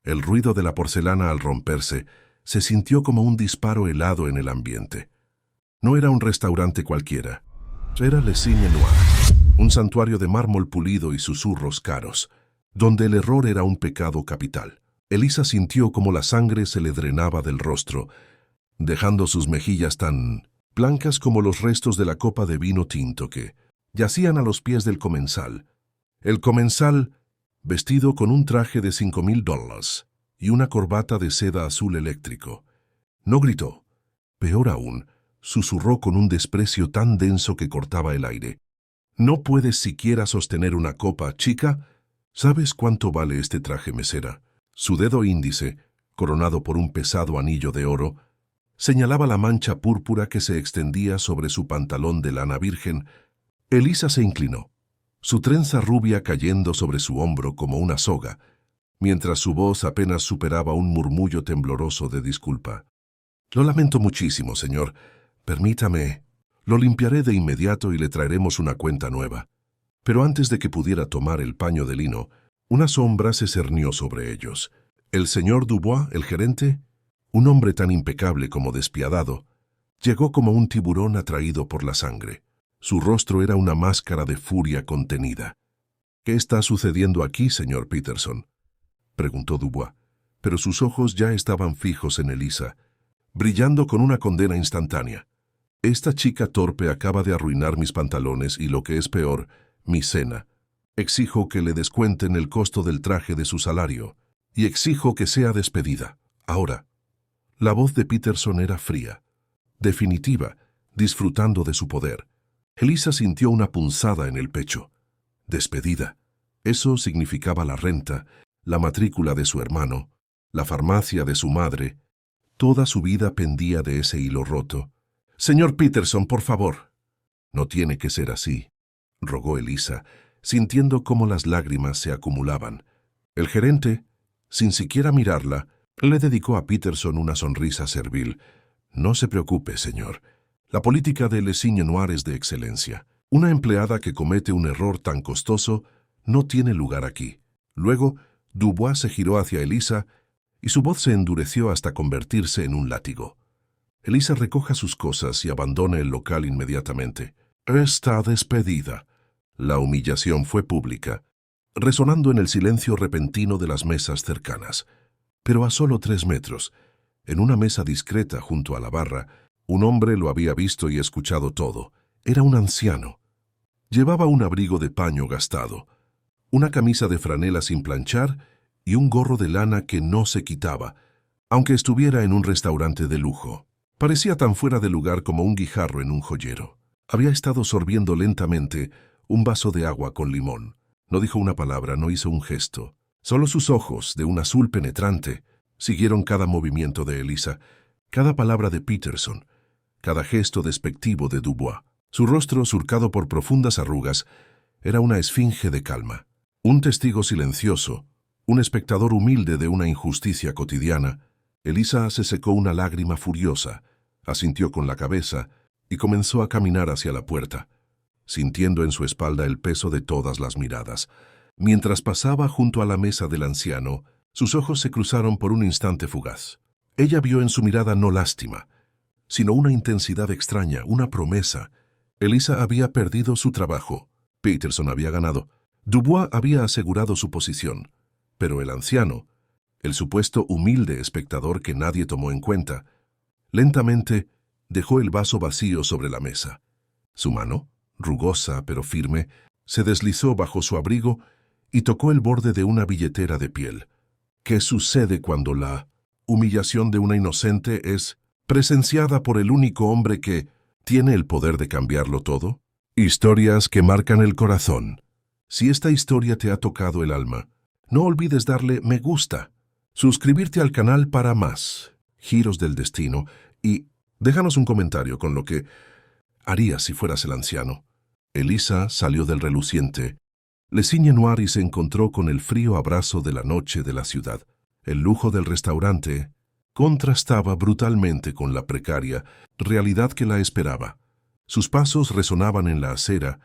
El ruido de la porcelana al romperse se sintió como un disparo helado en el ambiente. No era un restaurante cualquiera. Era Le Cygne Noir, un santuario de mármol pulido y susurros caros, donde el error era un pecado capital. Elisa sintió como la sangre se le drenaba del rostro, dejando sus mejillas tan blancas como los restos de la copa de vino tinto que yacían a los pies del comensal. El comensal, vestido con un traje de $5,000 y una corbata de seda azul eléctrico, no gritó. Peor aún, susurró con un desprecio tan denso que cortaba el aire. ¿No puedes siquiera sostener una copa, chica? ¿Sabes cuánto vale este traje, mesera? Su dedo índice, coronado por un pesado anillo de oro, señalaba la mancha púrpura que se extendía sobre su pantalón de lana virgen. Elisa se inclinó, su trenza rubia cayendo sobre su hombro como una soga, mientras su voz apenas superaba un murmullo tembloroso de disculpa. Lo lamento muchísimo, señor. Permítame. Lo limpiaré de inmediato y le traeremos una cuenta nueva. Pero antes de que pudiera tomar el paño de lino, una sombra se cernió sobre ellos. El señor Dubois, el gerente, un hombre tan impecable como despiadado, llegó como un tiburón atraído por la sangre. Su rostro era una máscara de furia contenida. «¿Qué está sucediendo aquí, señor Peterson?», preguntó Dubois, pero sus ojos ya estaban fijos en Elisa, brillando con una condena instantánea. «Esta chica torpe acaba de arruinar mis pantalones y, lo que es peor, mi cena. Exijo que le descuenten el costo del traje de su salario y exijo que sea despedida. Ahora». La voz de Peterson era fría, definitiva, disfrutando de su poder. Elisa sintió una punzada en el pecho. Despedida. Eso significaba la renta, la matrícula de su hermano, la farmacia de su madre. Toda su vida pendía de ese hilo roto. «Señor Peterson, por favor». «No tiene que ser así», rogó Elisa, sintiendo cómo las lágrimas se acumulaban. El gerente, sin siquiera mirarla, le dedicó a Peterson una sonrisa servil. «No se preocupe, señor. La política de Le Cygne Noir es de excelencia. Una empleada que comete un error tan costoso no tiene lugar aquí». Luego, Dubois se giró hacia Elisa y su voz se endureció hasta convertirse en un látigo. «Elisa, recoja sus cosas y abandone el local inmediatamente. Está despedida». La humillación fue pública, resonando en el silencio repentino de las mesas cercanas. Pero a solo 3 metros, en una mesa discreta junto a la barra, un hombre lo había visto y escuchado todo. Era un anciano. Llevaba un abrigo de paño gastado, una camisa de franela sin planchar y un gorro de lana que no se quitaba, aunque estuviera en un restaurante de lujo. Parecía tan fuera de lugar como un guijarro en un joyero. Había estado sorbiendo lentamente un vaso de agua con limón. No dijo una palabra, no hizo un gesto. Solo sus ojos, de un azul penetrante, siguieron cada movimiento de Elisa, cada palabra de Peterson, cada gesto despectivo de Dubois. Su rostro, surcado por profundas arrugas, era una esfinge de calma. Un testigo silencioso, un espectador humilde de una injusticia cotidiana. Elisa se secó una lágrima furiosa, asintió con la cabeza y comenzó a caminar hacia la puerta, sintiendo en su espalda el peso de todas las miradas. Mientras pasaba junto a la mesa del anciano, sus ojos se cruzaron por un instante fugaz. Ella vio en su mirada no lástima, sino una intensidad extraña, una promesa. Elisa había perdido su trabajo. Peterson había ganado. Dubois había asegurado su posición. Pero el anciano, el supuesto humilde espectador que nadie tomó en cuenta, lentamente dejó el vaso vacío sobre la mesa. Su mano, rugosa pero firme, se deslizó bajo su abrigo y tocó el borde de una billetera de piel. ¿Qué sucede cuando la humillación de una inocente es presenciada por el único hombre que tiene el poder de cambiarlo todo? Historias que marcan el corazón. Si esta historia te ha tocado el alma, no olvides darle me gusta, suscribirte al canal para más giros del destino y déjanos un comentario con lo que harías si fueras el anciano. Elisa salió del reluciente Le Cygne Noir y se encontró con el frío abrazo de la noche de la ciudad. El lujo del restaurante contrastaba brutalmente con la precaria realidad que la esperaba. Sus pasos resonaban en la acera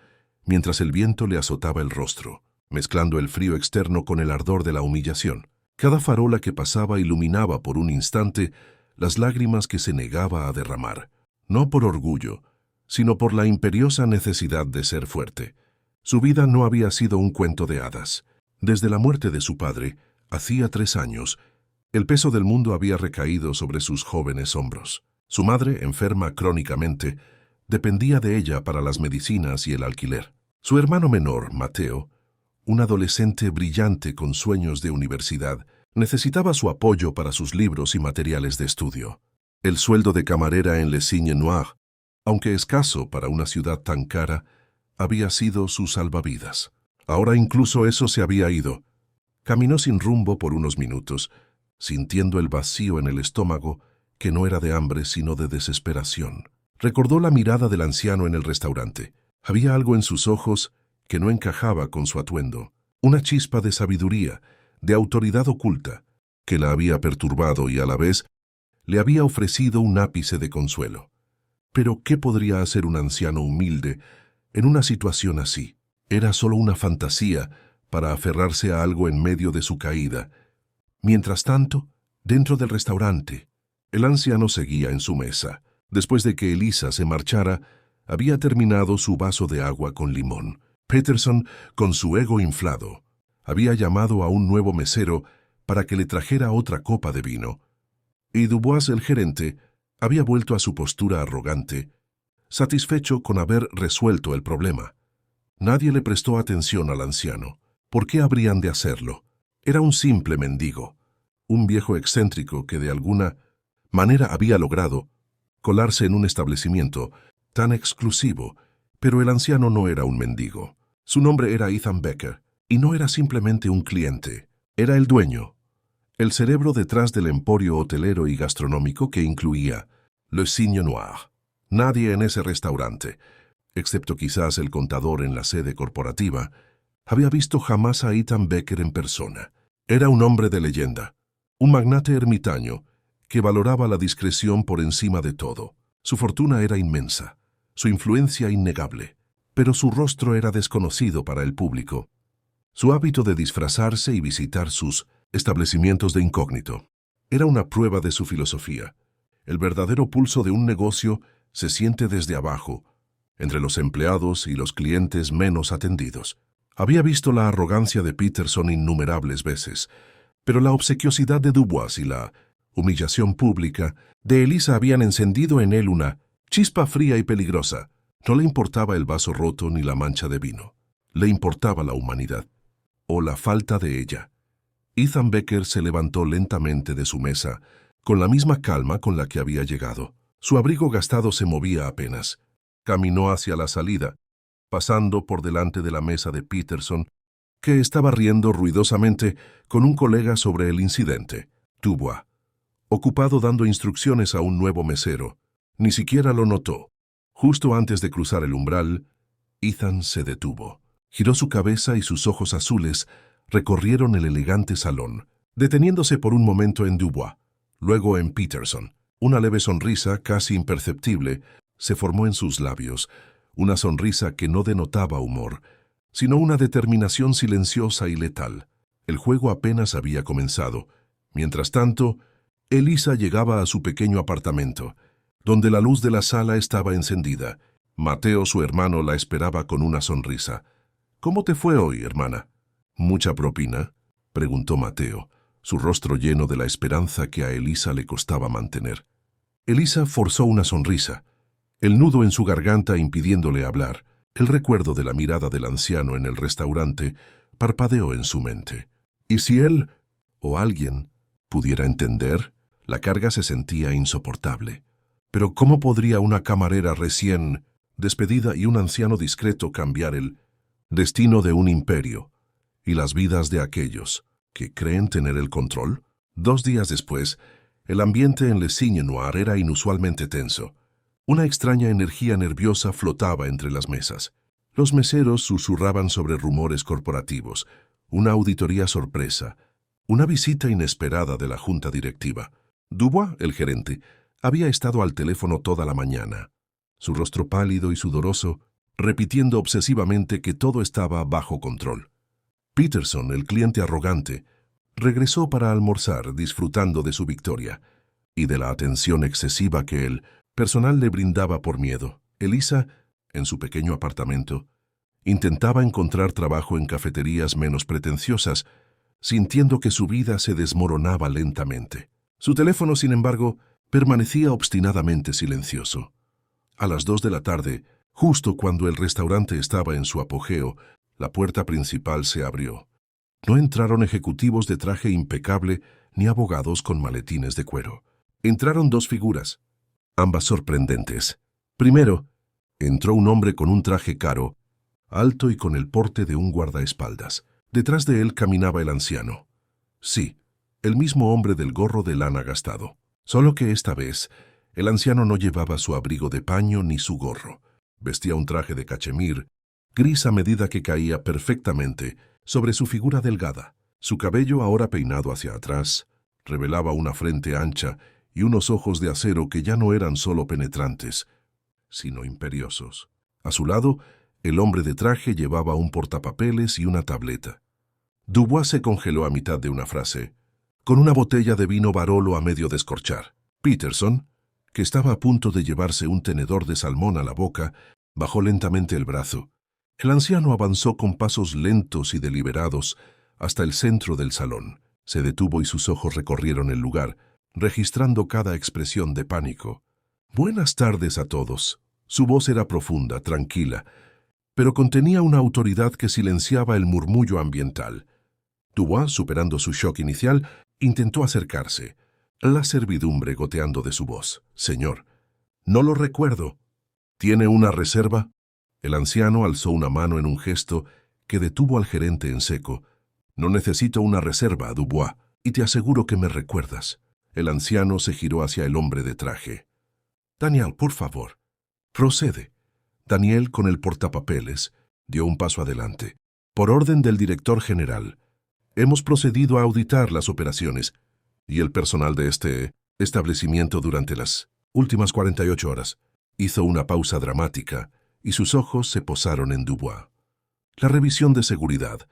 mientras el viento le azotaba el rostro, mezclando el frío externo con el ardor de la humillación. Cada farola que pasaba iluminaba por un instante las lágrimas que se negaba a derramar, no por orgullo, sino por la imperiosa necesidad de ser fuerte. Su vida no había sido un cuento de hadas. Desde la muerte de su padre, hacía 3 años, el peso del mundo había recaído sobre sus jóvenes hombros. Su madre, enferma crónicamente, dependía de ella para las medicinas y el alquiler. Su hermano menor, Mateo, un adolescente brillante con sueños de universidad, necesitaba su apoyo para sus libros y materiales de estudio. El sueldo de camarera en Le Cygne Noir, aunque escaso para una ciudad tan cara, había sido su salvavidas. Ahora incluso eso se había ido. Caminó sin rumbo por unos minutos, sintiendo el vacío en el estómago, que no era de hambre sino de desesperación. Recordó la mirada del anciano en el restaurante. Había algo en sus ojos que no encajaba con su atuendo, una chispa de sabiduría, de autoridad oculta, que la había perturbado y a la vez le había ofrecido un ápice de consuelo. Pero ¿qué podría hacer un anciano humilde en una situación así? Era solo una fantasía para aferrarse a algo en medio de su caída. Mientras tanto, dentro del restaurante, el anciano seguía en su mesa. Después de que Elisa se marchara, había terminado su vaso de agua con limón. Peterson, con su ego inflado, había llamado a un nuevo mesero para que le trajera otra copa de vino. Y Dubois, el gerente, había vuelto a su postura arrogante, satisfecho con haber resuelto el problema. Nadie le prestó atención al anciano. ¿Por qué habrían de hacerlo? Era un simple mendigo, un viejo excéntrico que de alguna manera había logrado colarse en un establecimiento tan exclusivo, pero el anciano no era un mendigo. Su nombre era Ethan Becker, y no era simplemente un cliente, era el dueño, el cerebro detrás del emporio hotelero y gastronómico que incluía Le Cygne Noir. Nadie en ese restaurante, excepto quizás el contador en la sede corporativa, había visto jamás a Ethan Becker en persona. Era un hombre de leyenda, un magnate ermitaño que valoraba la discreción por encima de todo. Su fortuna era inmensa, su influencia innegable, pero su rostro era desconocido para el público. Su hábito de disfrazarse y visitar sus establecimientos de incógnito era una prueba de su filosofía. El verdadero pulso de un negocio se siente desde abajo, entre los empleados y los clientes menos atendidos. Había visto la arrogancia de Peterson innumerables veces, pero la obsequiosidad de Dubois y la humillación pública de Elisa habían encendido en él una chispa fría y peligrosa. No le importaba el vaso roto ni la mancha de vino. Le importaba la humanidad, o la falta de ella. Ethan Becker se levantó lentamente de su mesa, con la misma calma con la que había llegado. Su abrigo gastado se movía apenas. Caminó hacia la salida, pasando por delante de la mesa de Peterson, que estaba riendo ruidosamente con un colega sobre el incidente, Dubois, ocupado dando instrucciones a un nuevo mesero. Ni siquiera lo notó. Justo antes de cruzar el umbral, Ethan se detuvo. Giró su cabeza y sus ojos azules recorrieron el elegante salón, deteniéndose por un momento en Dubois, luego en Peterson. Una leve sonrisa, casi imperceptible, se formó en sus labios, una sonrisa que no denotaba humor, sino una determinación silenciosa y letal. El juego apenas había comenzado. Mientras tanto, Elisa llegaba a su pequeño apartamento, donde la luz de la sala estaba encendida. Mateo, su hermano, la esperaba con una sonrisa. «¿Cómo te fue hoy, hermana?» «¿Mucha propina?», preguntó Mateo, su rostro lleno de la esperanza que a Elisa le costaba mantener. Elisa forzó una sonrisa, el nudo en su garganta impidiéndole hablar. El recuerdo de la mirada del anciano en el restaurante parpadeó en su mente. ¿Y si él, o alguien, pudiera entender? La carga se sentía insoportable. Pero ¿cómo podría una camarera recién despedida y un anciano discreto cambiar el destino de un imperio y las vidas de aquellos que creen tener el control? 2 días después, el ambiente en Le Cygne Noir era inusualmente tenso. Una extraña energía nerviosa flotaba entre las mesas. Los meseros susurraban sobre rumores corporativos, una auditoría sorpresa, una visita inesperada de la junta directiva. Dubois, el gerente, había estado al teléfono toda la mañana, su rostro pálido y sudoroso, repitiendo obsesivamente que todo estaba bajo control. Peterson, el cliente arrogante, Regresó para almorzar, disfrutando de su victoria y de la atención excesiva que el personal le brindaba por miedo. Elisa, en su pequeño apartamento, intentaba encontrar trabajo en cafeterías menos pretenciosas, sintiendo que su vida se desmoronaba lentamente. Su teléfono, sin embargo, permanecía obstinadamente silencioso. A las 2 de la tarde, justo cuando el restaurante estaba en su apogeo, la puerta principal se abrió. No entraron ejecutivos de traje impecable ni abogados con maletines de cuero. Entraron dos figuras, ambas sorprendentes. Primero, entró un hombre con un traje caro, alto y con el porte de un guardaespaldas. Detrás de él caminaba el anciano. Sí, el mismo hombre del gorro de lana gastado. Solo que esta vez, el anciano no llevaba su abrigo de paño ni su gorro. Vestía un traje de cachemir, gris a medida que caía perfectamente sobre su figura delgada. Su cabello, ahora peinado hacia atrás, revelaba una frente ancha y unos ojos de acero que ya no eran solo penetrantes, sino imperiosos. A su lado, el hombre de traje llevaba un portapapeles y una tableta. Dubois se congeló a mitad de una frase, con una botella de vino Barolo a medio descorchar. Peterson, que estaba a punto de llevarse un tenedor de salmón a la boca, bajó lentamente el brazo. El anciano avanzó con pasos lentos y deliberados hasta el centro del salón. Se detuvo y sus ojos recorrieron el lugar, registrando cada expresión de pánico. «Buenas tardes a todos». Su voz era profunda, tranquila, pero contenía una autoridad que silenciaba el murmullo ambiental. Dubois, superando su shock inicial, intentó acercarse, la servidumbre goteando de su voz. «Señor, no lo recuerdo. ¿Tiene una reserva?» El anciano alzó una mano en un gesto que detuvo al gerente en seco. «No necesito una reserva, Dubois, y te aseguro que me recuerdas». El anciano se giró hacia el hombre de traje. «Daniel, por favor, procede». Daniel, con el portapapeles, dio un paso adelante. «Por orden del director general, hemos procedido a auditar las operaciones y el personal de este establecimiento durante las últimas 48 horas». Hizo una pausa dramática y sus ojos se posaron en Dubois. La revisión de seguridad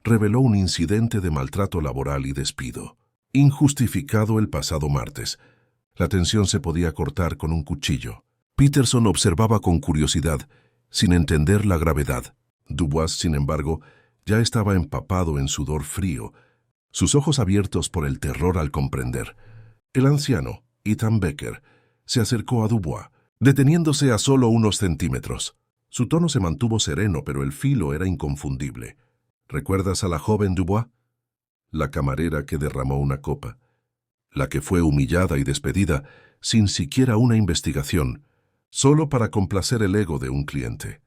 reveló un incidente de maltrato laboral y despido, injustificado el pasado martes. La tensión se podía cortar con un cuchillo. Peterson observaba con curiosidad, sin entender la gravedad. Dubois, sin embargo, ya estaba empapado en sudor frío, sus ojos abiertos por el terror al comprender. El anciano, Ethan Becker, se acercó a Dubois, deteniéndose a solo unos centímetros. Su tono se mantuvo sereno, pero el filo era inconfundible. «¿Recuerdas a la joven Dubois? La camarera que derramó una copa, la que fue humillada y despedida sin siquiera una investigación, solo para complacer el ego de un cliente».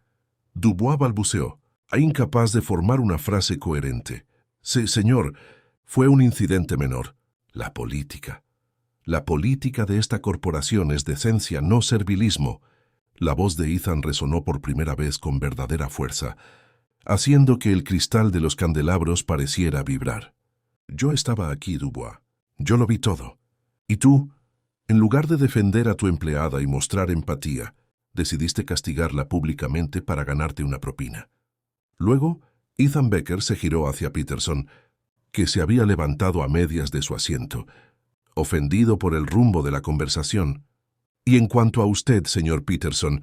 Dubois balbuceó, incapaz de formar una frase coherente. «Sí, señor, fue un incidente menor. La política. La política de esta corporación es decencia, no servilismo». La voz de Ethan resonó por primera vez con verdadera fuerza, haciendo que el cristal de los candelabros pareciera vibrar. «Yo estaba aquí, Dubois. Yo lo vi todo. Y tú, en lugar de defender a tu empleada y mostrar empatía, decidiste castigarla públicamente para ganarte una propina». Luego, Ethan Becker se giró hacia Peterson, que se había levantado a medias de su asiento, ofendido por el rumbo de la conversación. «Y en cuanto a usted, señor Peterson,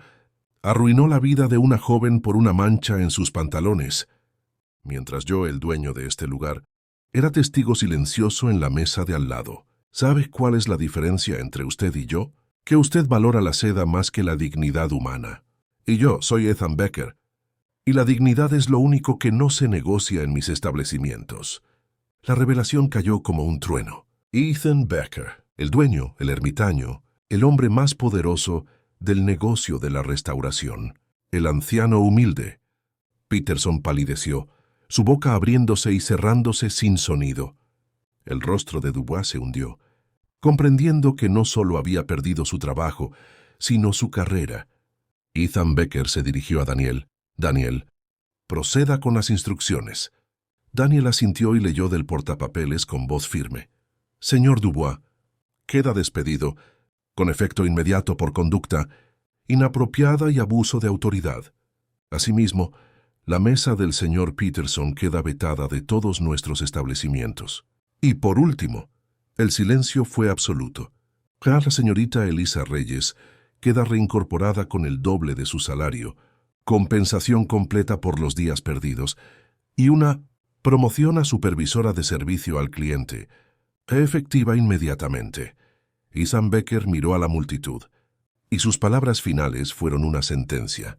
arruinó la vida de una joven por una mancha en sus pantalones, mientras yo, el dueño de este lugar, era testigo silencioso en la mesa de al lado. ¿Sabe cuál es la diferencia entre usted y yo? Que usted valora la seda más que la dignidad humana. Y yo soy Ethan Becker, y la dignidad es lo único que no se negocia en mis establecimientos». La revelación cayó como un trueno. Ethan Becker, el dueño, el ermitaño, el hombre más poderoso del negocio de la restauración, el anciano humilde. Peterson palideció, su boca abriéndose y cerrándose sin sonido. El rostro de Dubois se hundió, comprendiendo que no solo había perdido su trabajo, sino su carrera. Ethan Becker se dirigió a Daniel. «Daniel, proceda con las instrucciones». Daniel asintió y leyó del portapapeles con voz firme. «Señor Dubois, queda despedido, con efecto inmediato por conducta inapropiada y abuso de autoridad. Asimismo, la mesa del señor Peterson queda vetada de todos nuestros establecimientos». Y por último, el silencio fue absoluto. La señorita Elisa Reyes queda reincorporada con el doble de su salario, compensación completa por los días perdidos y una promoción a supervisora de servicio al cliente, efectiva inmediatamente. Ethan Becker miró a la multitud, y sus palabras finales fueron una sentencia.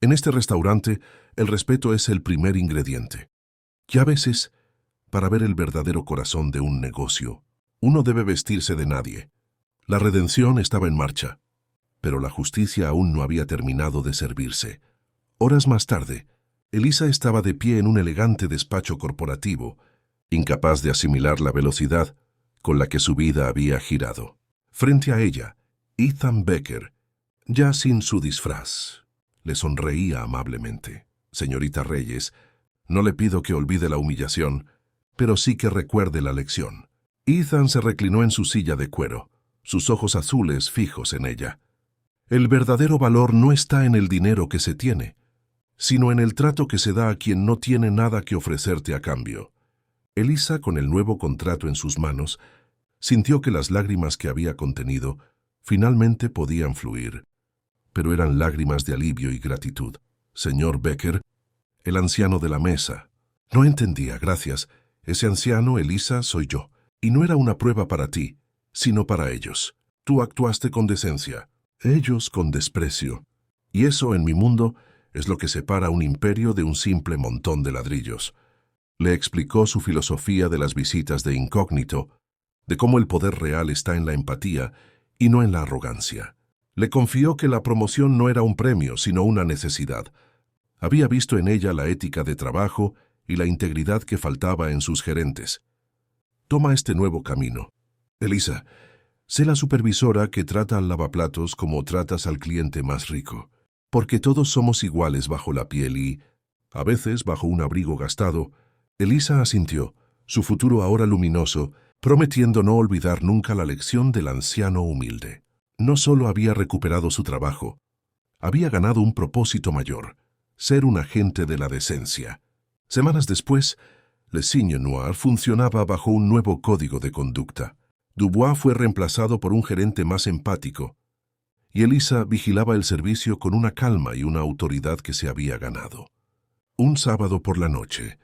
En este restaurante, el respeto es el primer ingrediente. Y a veces, para ver el verdadero corazón de un negocio, uno debe vestirse de nadie. La redención estaba en marcha, pero la justicia aún no había terminado de servirse. Horas más tarde, Elisa estaba de pie en un elegante despacho corporativo, incapaz de asimilar la velocidad con la que su vida había girado. Frente a ella, Ethan Becker, ya sin su disfraz, le sonreía amablemente. Señorita Reyes, no le pido que olvide la humillación, pero sí que recuerde la lección. Ethan se reclinó en su silla de cuero, sus ojos azules fijos en ella. El verdadero valor no está en el dinero que se tiene, sino en el trato que se da a quien no tiene nada que ofrecerte a cambio. Elisa, con el nuevo contrato en sus manos, sintió que las lágrimas que había contenido finalmente podían fluir, pero eran lágrimas de alivio y gratitud. Señor Becker, el anciano de la mesa. No entendía, gracias. Ese anciano, Elisa, soy yo. Y no era una prueba para ti, sino para ellos. Tú actuaste con decencia, ellos con desprecio. Y eso, en mi mundo, es lo que separa un imperio de un simple montón de ladrillos. Le explicó su filosofía de las visitas de incógnito, de cómo el poder real está en la empatía y no en la arrogancia. Le confió que la promoción no era un premio, sino una necesidad. Había visto en ella la ética de trabajo y la integridad que faltaba en sus gerentes. Toma este nuevo camino. Elisa, sé la supervisora que trata al lavaplatos como tratas al cliente más rico, porque todos somos iguales bajo la piel y, a veces bajo un abrigo gastado. Elisa asintió, su futuro ahora luminoso, prometiendo no olvidar nunca la lección del anciano humilde. No solo había recuperado su trabajo, había ganado un propósito mayor, ser un agente de la decencia. Semanas después, Le Cygne Noir funcionaba bajo un nuevo código de conducta. Dubois fue reemplazado por un gerente más empático, y Elisa vigilaba el servicio con una calma y una autoridad que se había ganado. Un sábado por la noche,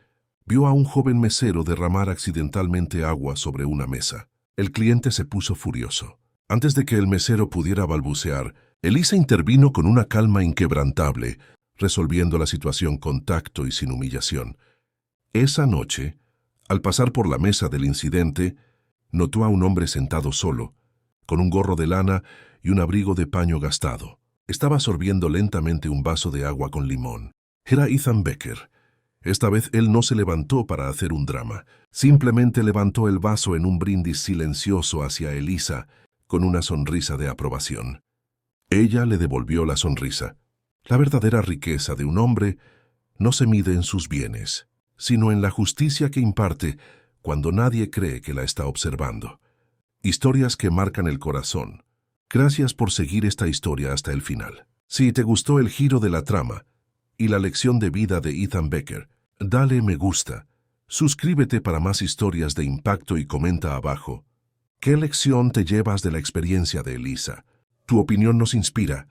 vio a un joven mesero derramar accidentalmente agua sobre una mesa. El cliente se puso furioso. Antes de que el mesero pudiera balbucear, Elisa intervino con una calma inquebrantable, resolviendo la situación con tacto y sin humillación. Esa noche, al pasar por la mesa del incidente, notó a un hombre sentado solo, con un gorro de lana y un abrigo de paño gastado. Estaba sorbiendo lentamente un vaso de agua con limón. Era Ethan Becker. Esta vez él no se levantó para hacer un drama. Simplemente levantó el vaso en un brindis silencioso hacia Elisa, con una sonrisa de aprobación. Ella le devolvió la sonrisa. La verdadera riqueza de un hombre no se mide en sus bienes, sino en la justicia que imparte cuando nadie cree que la está observando. Historias que marcan el corazón. Gracias por seguir esta historia hasta el final. Si te gustó el giro de la trama y la lección de vida de Ethan Becker, dale me gusta, suscríbete para más historias de impacto y comenta abajo. ¿Qué lección te llevas de la experiencia de Elisa? Tu opinión nos inspira.